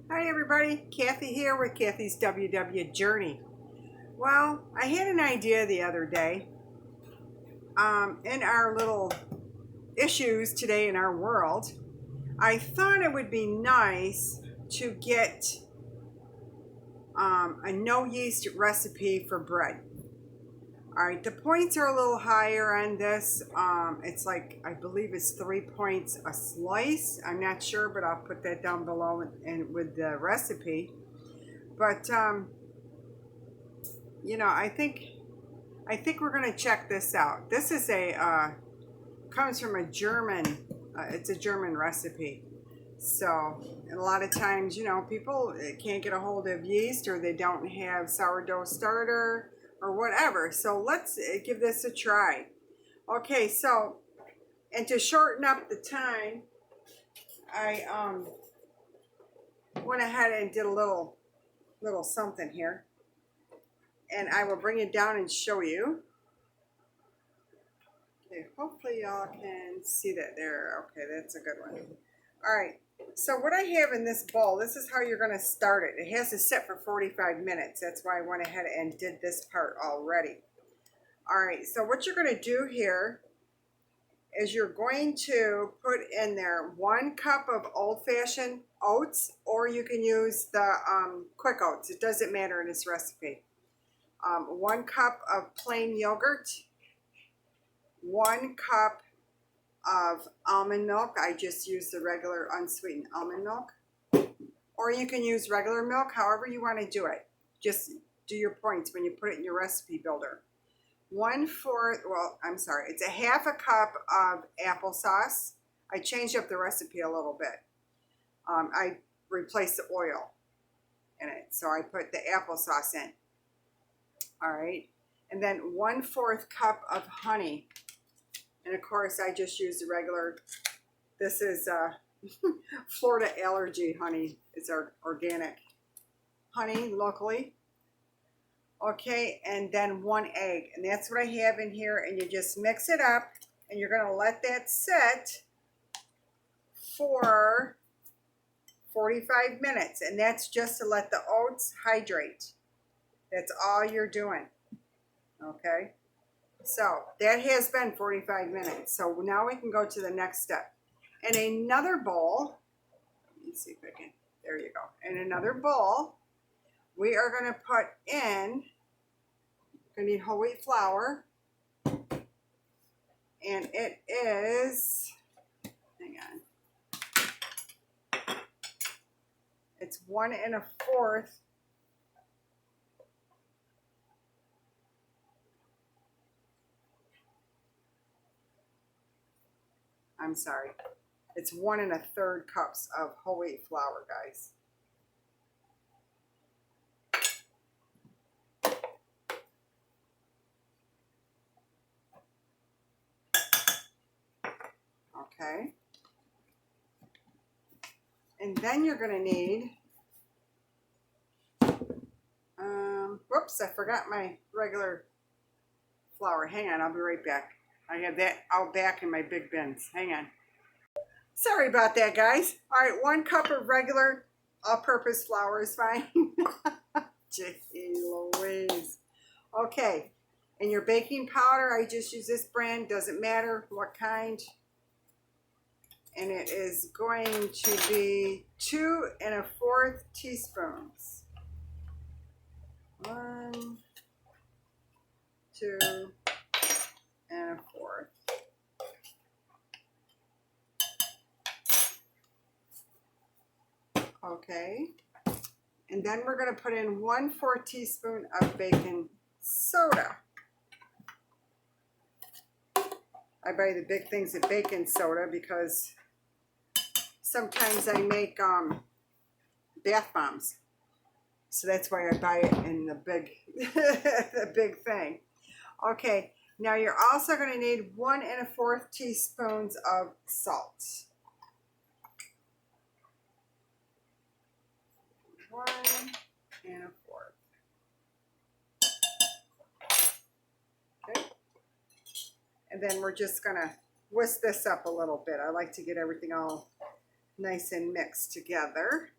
Hi everybody, Kathy here with Kathy's WW Journey. Well, I had an idea the other day. In our little issues today in our world, I thought it would be nice to get a no yeast recipe for bread. All right, the points are a little higher on this. It's like, I believe it's 3 points a slice. I'm not sure, but I'll put that down below and with the recipe. But I think we're gonna check this out. This is comes from a German. It's a German recipe. So, and a lot of times, people can't get a hold of yeast, or they don't have sourdough starter or whatever. So let's give this a try. Okay, so, and to shorten up the time, I went ahead and did a little something here, and I will bring it down and show you. Okay, hopefully y'all can see that there. Okay, that's a good one. All right, so what I have in this bowl, this is how you're going to start it. It has to sit for 45 minutes. That's why I went ahead and did this part already. All right, so what you're going to do here is you're going to put in there 1 cup of old-fashioned oats, or you can use the quick oats. It doesn't matter in this recipe. 1 cup of plain yogurt, 1 cup of almond milk. I just use the regular unsweetened almond milk, or you can use regular milk, however you want to do it. Just do your points when you put it in your recipe builder. 1/4, well, I'm sorry, it's a 1/2 cup of applesauce. I changed up the recipe a little bit. I replaced the oil in it, so I put the applesauce in. All right, and then 1/4 cup of honey. And of course, I just use the regular, this is Florida allergy honey. It's our organic honey locally. Okay, and then 1 egg. And that's what I have in here. And you just mix it up, and you're going to let that sit for 45 minutes. And that's just to let the oats hydrate. That's all you're doing. Okay. So that has been 45 minutes. So now we can go to the next step. In another bowl, let me see if I can, there you go. In another bowl, we are going to put in, going to need whole wheat flour. And it is, hang on, it's 1 1/4. I'm sorry. It's 1 1/3 cups of whole wheat flour, guys. Okay. And then you're going to need, whoops, I forgot my regular flour. Hang on, I'll be right back. I have that out back in my big bins. Hang on. Sorry about that, guys. All right, 1 cup of regular all-purpose flour is fine. Gee Louise. Okay, and your baking powder, I just use this brand. Doesn't matter what kind. And it is going to be 2 1/4 teaspoons. 1, 2 1/4. Okay, and then we're going to put in 1/4 teaspoon of baking soda. I buy the big things of baking soda because sometimes I make bath bombs, so that's why I buy it in the big the big thing. Okay, now you're also going to need 1 1/4 teaspoons of salt. 1 1/4. Okay. And then we're just going to whisk this up a little bit. I like to get everything all nice and mixed together.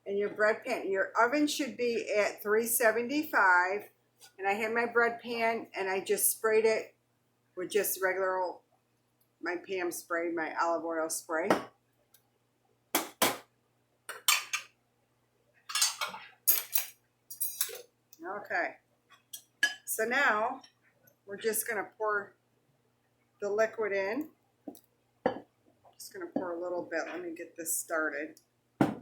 in your bread pan. Your oven should be at 375. And I had my bread pan and I just sprayed it with just regular old, my Pam spray, my olive oil spray. Okay. So now we're just going to pour the liquid in. Just going to pour a little bit. Let me get this started. But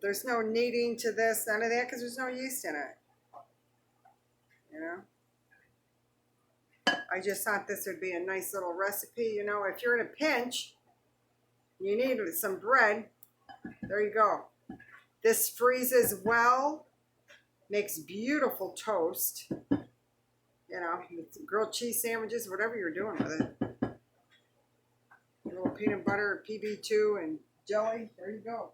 there's no kneading to this, none of that, because there's no yeast in it. You know? I just thought this would be a nice little recipe. You know, if you're in a pinch, you need some bread. There you go. This freezes well, makes beautiful toast. You know, grilled cheese sandwiches, whatever you're doing with it. A little peanut butter, PB2, and jelly. There you go.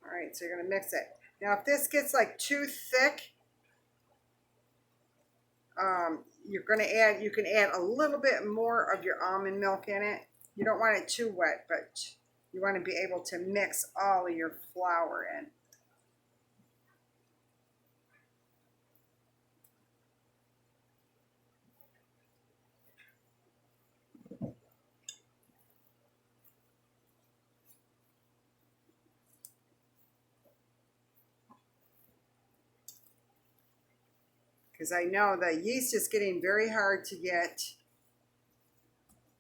All right, so you're going to mix it. Now, if this gets like too thick, you're going to add, you can add a little bit more of your almond milk in it. You don't want it too wet, but you want to be able to mix all of your flour in. Because I know the yeast is getting very hard to get.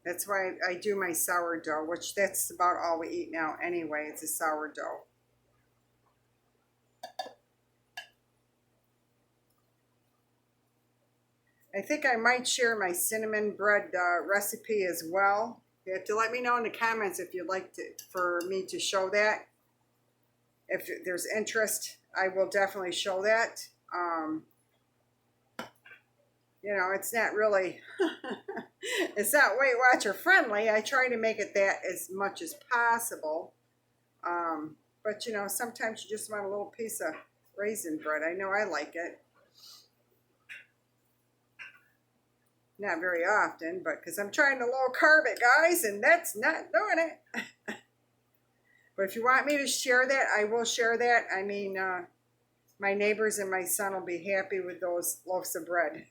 That's why I do my sourdough, which that's about all we eat now anyway. It's a sourdough. I think I might share my cinnamon bread recipe as well. You have to let me know in the comments if you'd like for me to show that. If there's interest, I will definitely show that. You know, it's not really, it's not Weight Watcher friendly. I try to make it that as much as possible. But, you know, sometimes you just want a little piece of raisin bread. I know I like it. Not very often, but because I'm trying to low carb it, guys, and that's not doing it. But if you want me to share that, I will share that. I mean, my neighbors and my son will be happy with those loaves of bread.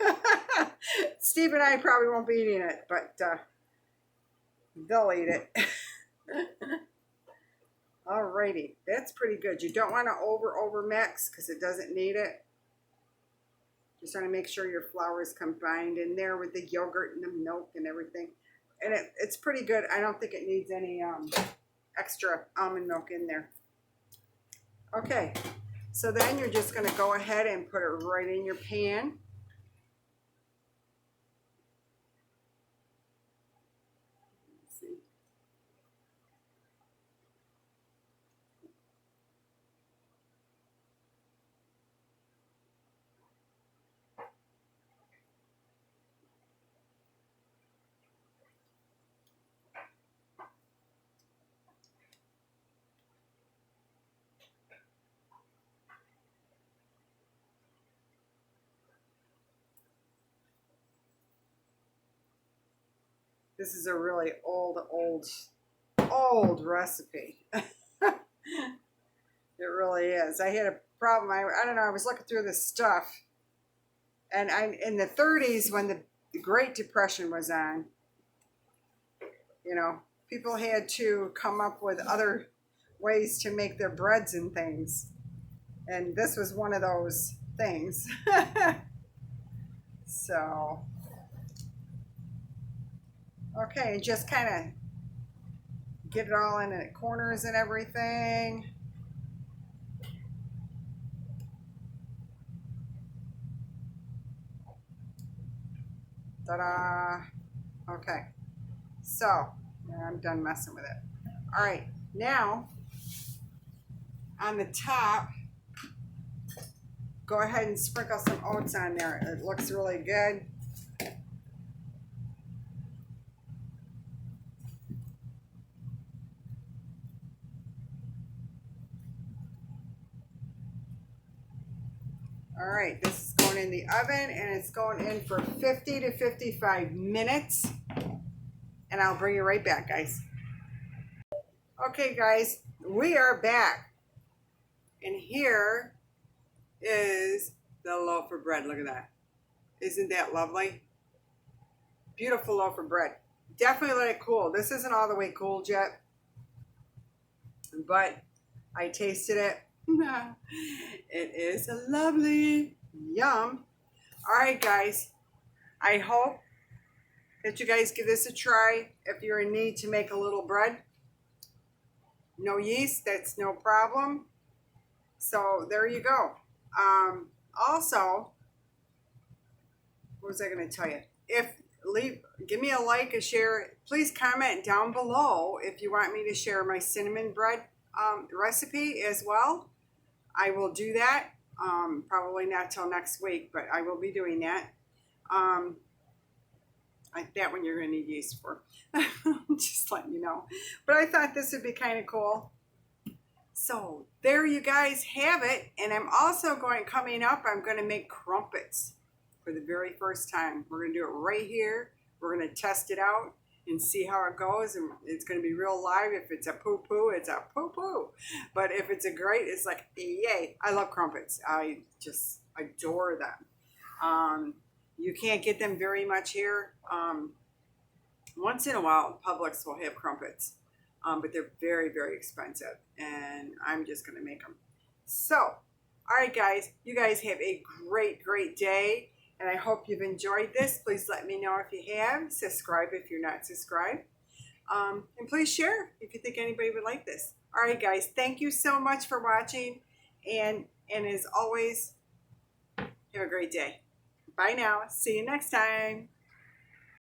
Steve and I probably won't be eating it, but they'll eat it. Alrighty, that's pretty good. You don't want to over mix because it doesn't need it. Just trying to make sure your flour is combined in there with the yogurt and the milk and everything. And it's pretty good. I don't think it needs any extra almond milk in there. Okay, so then you're just going to go ahead and put it right in your pan. Let's see. This is a really old recipe. It really is. I had a problem. I don't know. I was looking through this stuff, and in the 30s when the Great Depression was on, you know, people had to come up with other ways to make their breads and things, and this was one of those things. So, okay, and just kind of get it all in the corners and everything. Ta-da! Okay, so I'm done messing with it. All right, now on the top, go ahead and sprinkle some oats on there. It looks really good. All right, this is going in the oven and it's going in for 50 to 55 minutes. And and I'll bring you right back, guys. Okay, guys, we are back. And here is the loaf of bread. Look at that. Isn't that lovely? Beautiful loaf of bread. Definitely let it cool. This isn't all the way cooled yet, but I tasted it. It is lovely. Yum. All right, guys. I hope that you guys give this a try. If you're in need to make a little bread, no yeast, that's no problem. So there you go. Also, what was I going to tell you? Give me a like, a share. Please comment down below if you want me to share my cinnamon bread recipe as well. I will do that. Probably not till next week, but I will be doing that. That one you're going to need yeast for. Just letting you know. But I thought this would be kind of cool. So there you guys have it. And I'm also coming up, I'm going to make crumpets for the very first time. We're going to do it right here. We're going to test it out and see how it goes. And it's going to be real live. If it's a poo-poo, it's a poo-poo. But if it's a great, it's like, yay. I love crumpets. I just adore them. You can't get them very much here. Once in a while, Publix will have crumpets. But they're very, very expensive. And I'm just going to make them. So, all right, guys. You guys have a great, great day. And I hope you've enjoyed this. Please let me know if you have. Subscribe if you're not subscribed. And please share if you think anybody would like this. All right, guys. Thank you so much for watching. And as always, have a great day. Bye now. See you next time.